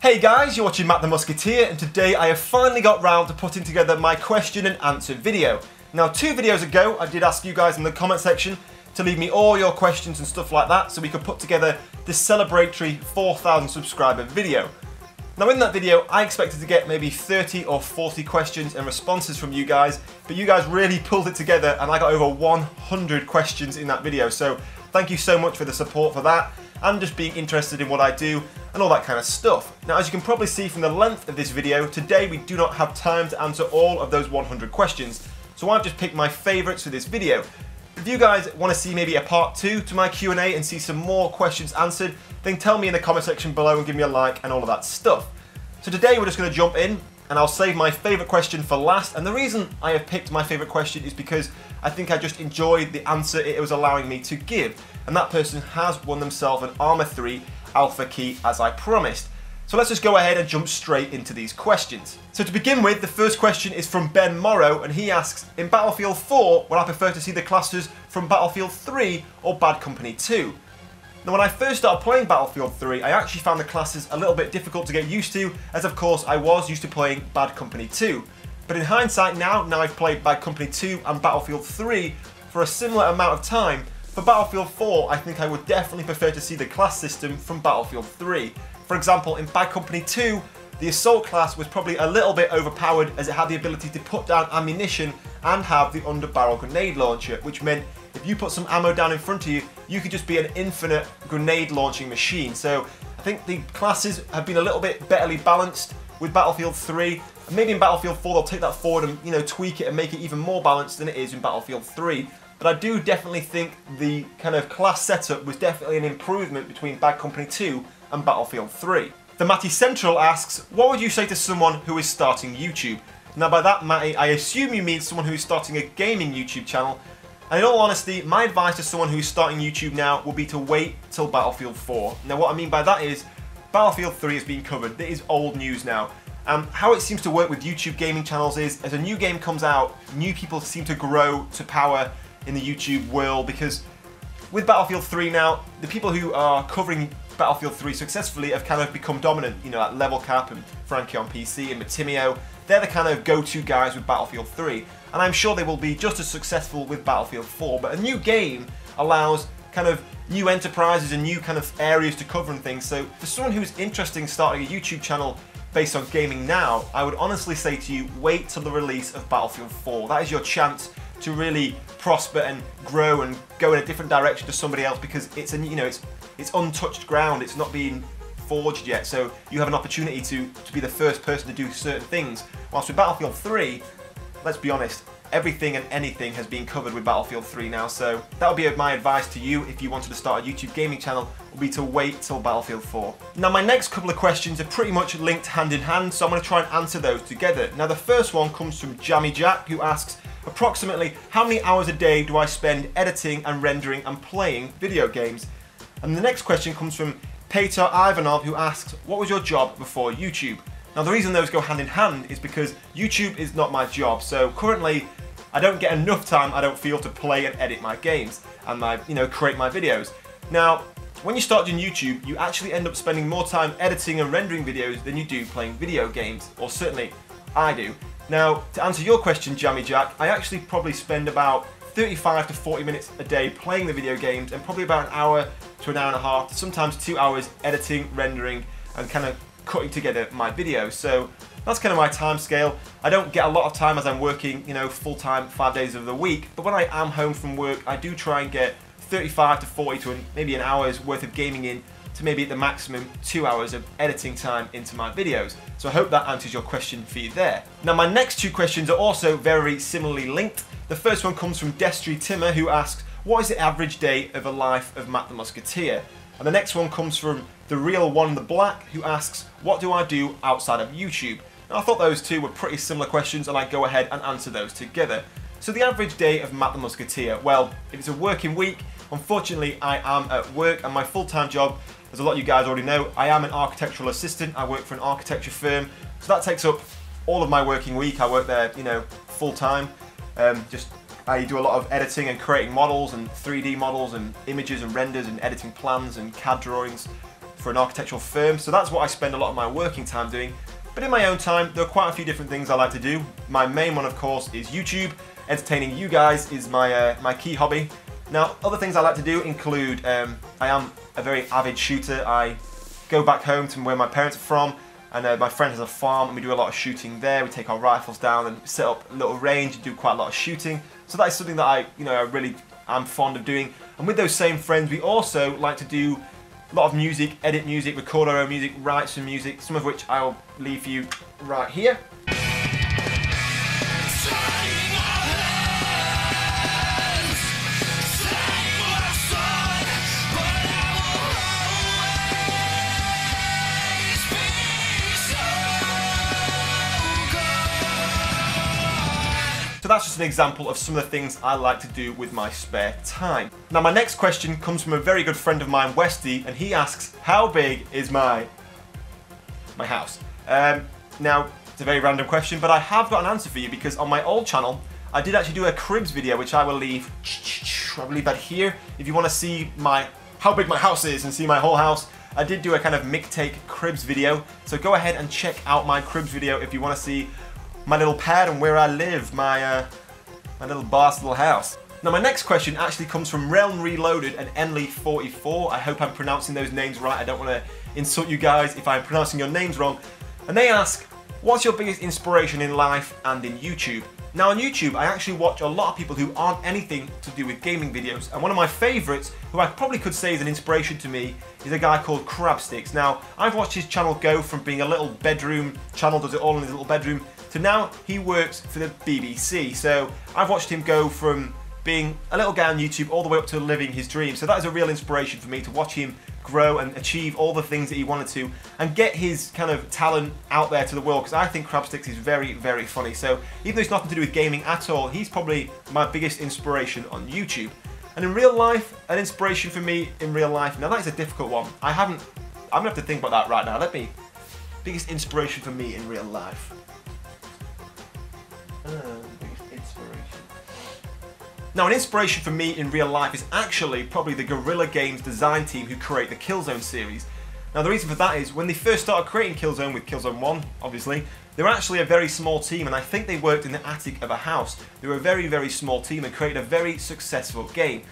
Hey guys, you're watching Matt the Musketeer, and today I have finally got round to putting together my question and answer video. Now 2 videos ago I did ask you guys in the comment section to leave me all your questions and stuff like that so we could put together this celebratory 4,000 subscriber video. Now in that video I expected to get maybe 30 or 40 questions and responses from you guys, but you guys really pulled it together and I got over 100 questions in that video, so thank you so much for the support for that and just being interested in what I do and all that kind of stuff. Now as you can probably see from the length of this video, today we do not have time to answer all of those 100 questions, so I've just picked my favourites for this video. If you guys want to see maybe a part 2 to my Q&A and see some more questions answered, then tell me in the comment section below and give me a like and all of that stuff. So today we're just going to jump in and I'll save my favourite question for last, and the reason I have picked my favourite question is because I think I just enjoyed the answer it was allowing me to give, and that person has won themselves an Armour 3 Alpha Key as I promised. So let's just go ahead and jump straight into these questions. So to begin with, the first question is from Ben Morrow, and he asks, in Battlefield 4, would I prefer to see the classes from Battlefield 3 or Bad Company 2? Now when I first started playing Battlefield 3, I actually found the classes a little bit difficult to get used to, as of course I was used to playing Bad Company 2. But in hindsight now I've played Bad Company 2 and Battlefield 3 for a similar amount of time, for Battlefield 4 I think I would definitely prefer to see the class system from Battlefield 3. For example, in Bad Company 2, the Assault class was probably a little bit overpowered as it had the ability to put down ammunition and have the underbarrel grenade launcher, which meant if you put some ammo down in front of you, you could just be an infinite grenade launching machine. So I think the classes have been a little bit betterly balanced with Battlefield 3. And maybe in Battlefield 4 they'll take that forward and tweak it and make it even more balanced than it is in Battlefield 3. But I do definitely think the kind of class setup was definitely an improvement between Bad Company 2 and Battlefield 3. The Matty Central asks, what would you say to someone who is starting YouTube? Now by that, Matty, I assume you mean someone who is starting a gaming YouTube channel. And in all honesty, my advice to someone who is starting YouTube now will be to wait till Battlefield 4. Now what I mean by that is, Battlefield 3 has been covered. It is old news now. How it seems to work with YouTube gaming channels is, as a new game comes out, new people seem to grow to power in the YouTube world, because with Battlefield 3 now, the people who are covering Battlefield 3 successfully have kind of become dominant, like Level Cap and Frankie on PC and MattTheMusketeer. They're the kind of go-to guys with Battlefield 3, and I'm sure they will be just as successful with Battlefield 4, but a new game allows kind of new enterprises and new kind of areas to cover and things, so for someone who's interested in starting a YouTube channel based on gaming now, I would honestly say to you, wait till the release of Battlefield 4. That is your chance to really prosper and grow and go in a different direction to somebody else, because it's it's untouched ground, it's not being forged yet, so you have an opportunity to be the first person to do certain things. Whilst with Battlefield 3, let's be honest, everything and anything has been covered with Battlefield 3 now, so that would be my advice to you if you wanted to start a YouTube gaming channel, would be to wait till Battlefield 4. Now my next couple of questions are pretty much linked hand in hand, so I'm going to try and answer those together. Now the first one comes from Jammy Jack, who asks, approximately how many hours a day do I spend editing and rendering and playing video games? And the next question comes from Peter Ivanov, who asks, what was your job before YouTube? Now the reason those go hand in hand is because YouTube is not my job, so currently I don't get enough time, I don't feel, to play and edit my games and create my videos. Now when you start doing YouTube, you actually end up spending more time editing and rendering videos than you do playing video games, or certainly I do. Now to answer your question, Jammy Jack, I actually probably spend about 35 to 40 minutes a day playing the video games, and probably about an hour to an hour and a half, sometimes 2 hours editing, rendering and kind of cutting together my videos. So that's kind of my time scale. I don't get a lot of time as I'm working, full time 5 days of the week, but when I am home from work, I do try and get 35 to 40 to maybe an hour's worth of gaming in, to maybe at the maximum 2 hours of editing time into my videos. So I hope that answers your question for you there. Now my next 2 questions are also very similarly linked. The first one comes from Destry Timmer, who asks, what is the average day of a life of Matt the Musketeer? And the next one comes from The Real One in the Black, who asks, what do I do outside of YouTube? Now I thought those 2 were pretty similar questions, and I'd go ahead and answer those together. So the average day of Matt the Musketeer, well, if it's a working week, unfortunately I am at work, and my full-time job, as a lot of you guys already know, I am an architectural assistant. I work for an architecture firm, so that takes up all of my working week. I work there, full-time. I do a lot of editing and creating models and 3D models and images and renders and editing plans and CAD drawings for an architectural firm, so that's what I spend a lot of my working time doing. But in my own time, there are quite a few different things I like to do. My main one, of course, is YouTube. Entertaining you guys is my key hobby. Now, other things I like to do include, I am a very avid shooter. I go back home to where my parents are from, and my friend has a farm, and we do a lot of shooting there. We take our rifles down and set up a little range and do quite a lot of shooting. So that is something that I really am fond of doing. And with those same friends, we also like to do a lot of music, edit music, record our own music, write some music, some of which I'll leave for you right here. So that's just an example of some of the things I like to do with my spare time. Now my next question comes from a very good friend of mine, Westy, and he asks, how big is my house? Now, it's a very random question, but I have got an answer for you, because on my old channel, I did actually do a cribs video, which I will leave that here. If you want to see how big my house is and see my whole house, I did do a kind of McTake cribs video. So go ahead and check out my cribs video if you want to see my little pad and where I live, my little boss little house. Now my next question actually comes from Realm Reloaded and Enly44. I hope I'm pronouncing those names right. I don't want to insult you guys if I'm pronouncing your names wrong. And they ask, what's your biggest inspiration in life and in YouTube? Now on YouTube, I actually watch a lot of people who aren't anything to do with gaming videos. And one of my favourites, who I probably could say is an inspiration to me, is a guy called Crabsticks. Now, I've watched his channel go from being a little bedroom channel, does it all in his little bedroom, to now he works for the BBC. So I've watched him go from being a little guy on YouTube all the way up to living his dream. So that is a real inspiration for me, to watch him grow and achieve all the things that he wanted to and get his kind of talent out there to the world, because I think Crabsticks is very, very funny. So even though it's nothing to do with gaming at all, he's probably my biggest inspiration on YouTube. And in real life, an inspiration for me in real life, now that is a difficult one. I'm gonna have to think about that right now. Biggest inspiration for me in real life. Biggest inspiration. Now, an inspiration for me in real life is actually probably the Guerrilla Games design team who create the Killzone series. Now, the reason for that is when they first started creating Killzone with Killzone 1, obviously, they were actually a very small team, and I think they worked in the attic of a house. They were a very, very small team and created a very successful game.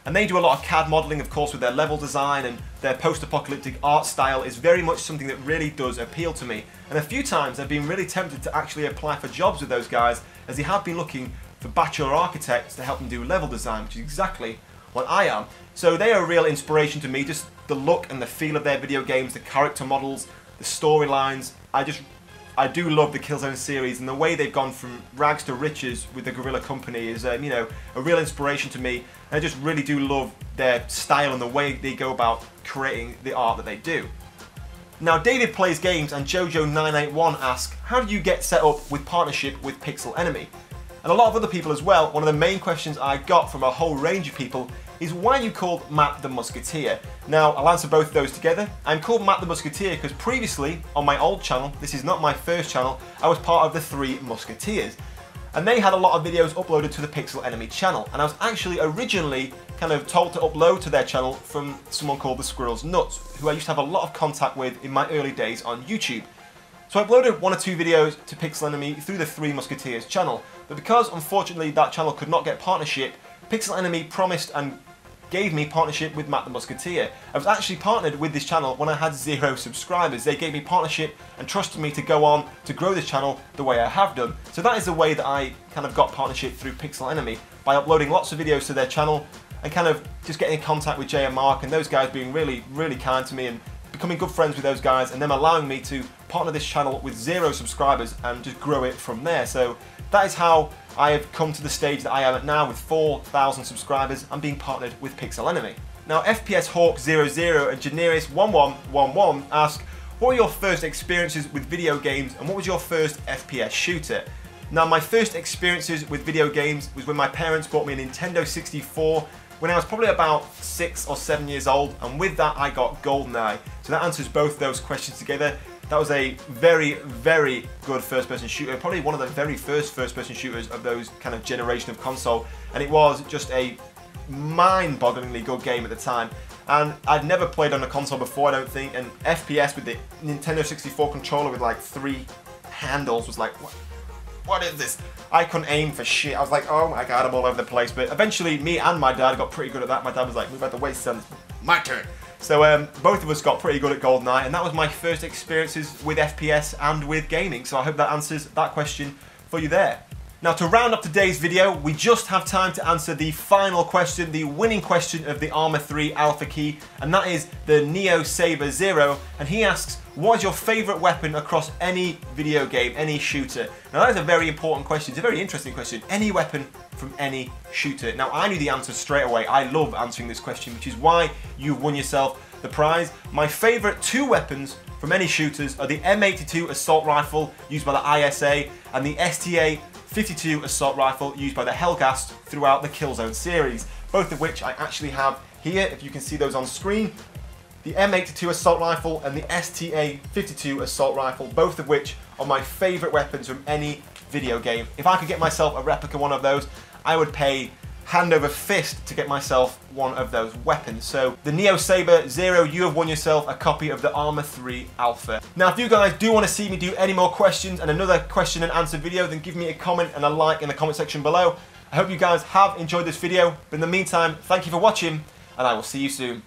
And they do a lot of CAD modelling, of course, with their level design, and their post-apocalyptic art style is very much something that really does appeal to me. And a few times I've been really tempted to actually apply for jobs with those guys, as they have been looking for bachelor architects to help them do level design, which is exactly what I am. So they are a real inspiration to me, just the look and the feel of their video games, the character models, the storylines. I do love the Killzone series, and the way they've gone from rags to riches with the Guerrilla Company is a real inspiration to me. And I just really do love their style and the way they go about creating the art that they do. Now, David Plays Games and Jojo981 ask, how do you get set up with partnership with Pixel Enemy? And a lot of other people as well. One of the main questions I got from a whole range of people is, why are you called Matt the Musketeer? Now, I'll answer both of those together. I'm called Matt the Musketeer because previously, on my old channel, this is not my first channel, I was part of the Three Musketeers. And they had a lot of videos uploaded to the Pixel Enemy channel. And I was actually originally kind of told to upload to their channel from someone called the Squirrel's Nuts, who I used to have a lot of contact with in my early days on YouTube. So I uploaded 1 or 2 videos to Pixel Enemy through the Three Musketeers channel, but because unfortunately that channel could not get partnership, Pixel Enemy promised and gave me partnership with Matt the Musketeer. I was actually partnered with this channel when I had 0 subscribers. They gave me partnership and trusted me to go on to grow this channel the way I have done. So that is the way that I kind of got partnership through Pixel Enemy, by uploading lots of videos to their channel and kind of just getting in contact with Jay and Mark, and those guys being really, really kind to me and becoming good friends with those guys, and them allowing me to partner this channel with 0 subscribers and just grow it from there. So that is how I have come to the stage that I am at now with 4,000 subscribers and being partnered with Pixel Enemy. Now, FPS Hawk 00 and Generis 1111 ask, what were your first experiences with video games and what was your first FPS shooter? Now, my first experiences with video games was when my parents bought me a Nintendo 64 when I was probably about 6 or 7 years old, and with that I got GoldenEye. So that answers both those questions together. That was a very, very good first-person shooter, probably one of the very first first-person shooters of those kind of generation of console, and it was just a mind-bogglingly good game at the time. And I'd never played on a console before, I don't think, and FPS with the Nintendo 64 controller with like 3 handles was like, what is this? I couldn't aim for shit. I was like, oh my god, I'm all over the place. But eventually, me and my dad got pretty good at that. My dad was like, move out the way, son, my turn. So both of us got pretty good at GoldenEye, and that was my first experiences with FPS and with gaming. So I hope that answers that question for you there. Now, to round up today's video, we just have time to answer the final question, the winning question of the Arma 3 Alpha Key, and that is the Neo Saber Zero. And he asks, what is your favourite weapon across any video game, any shooter? Now, that is a very important question. It's a very interesting question. Any weapon from any shooter. Now, I knew the answer straight away. I love answering this question, which is why you've won yourself the prize. My favourite 2 weapons from any shooters are the M82 assault rifle used by the ISA and the STA-52 assault rifle used by the Helghast throughout the Killzone series, both of which I actually have here, if you can see those on screen. The M82 assault rifle and the STA-52 assault rifle, both of which are my favourite weapons from any video game. If I could get myself a replica one of those, I would pay hand over fist to get myself one of those weapons. So the Neo Saber Zero, you have won yourself a copy of the Arma 3 Alpha. Now, if you guys do want to see me do any more questions and another question and answer video, then give me a comment and a like in the comment section below. I hope you guys have enjoyed this video, but in the meantime, thank you for watching, and I will see you soon.